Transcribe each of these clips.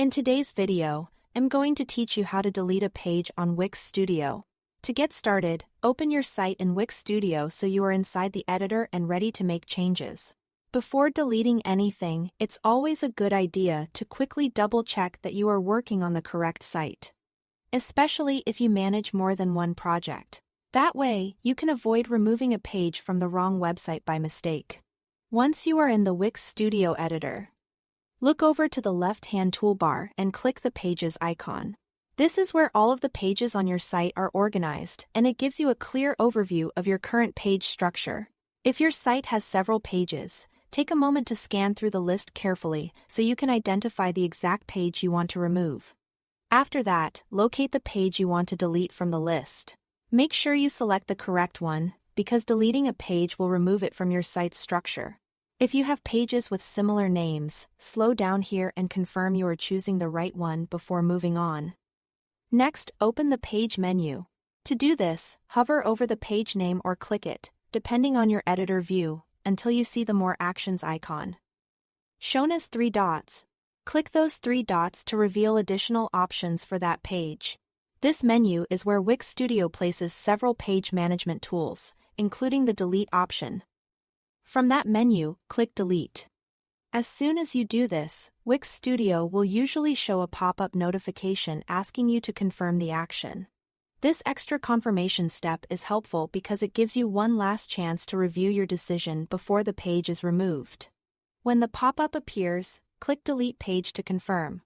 In today's video, I'm going to teach you how to delete a page on Wix Studio. To get started, open your site in Wix Studio so you are inside the editor and ready to make changes. Before deleting anything, it's always a good idea to quickly double-check that you are working on the correct site, especially if you manage more than one project. That way, you can avoid removing a page from the wrong website by mistake. Once you are in the Wix Studio editor, look over to the left-hand toolbar and click the Pages icon. This is where all of the pages on your site are organized, and it gives you a clear overview of your current page structure. If your site has several pages, take a moment to scan through the list carefully so you can identify the exact page you want to remove. After that, locate the page you want to delete from the list. Make sure you select the correct one, because deleting a page will remove it from your site's structure. If you have pages with similar names, slow down here and confirm you are choosing the right one before moving on. Next, open the Page menu. To do this, hover over the page name or click it, depending on your editor view, until you see the More Actions icon, shown as 3 dots. Click those 3 dots to reveal additional options for that page. This menu is where Wix Studio places several page management tools, including the Delete option. From that menu, click Delete. As soon as you do this, Wix Studio will usually show a pop-up notification asking you to confirm the action. This extra confirmation step is helpful because it gives you one last chance to review your decision before the page is removed. When the pop-up appears, click Delete Page to confirm.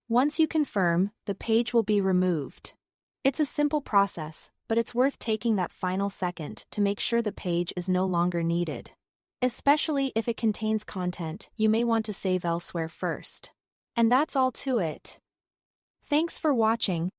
Once you confirm, the page will be removed. It's a simple process, but it's worth taking that final second to make sure the page is no longer needed, especially if it contains content you may want to save elsewhere first. And that's all to it. Thanks for watching.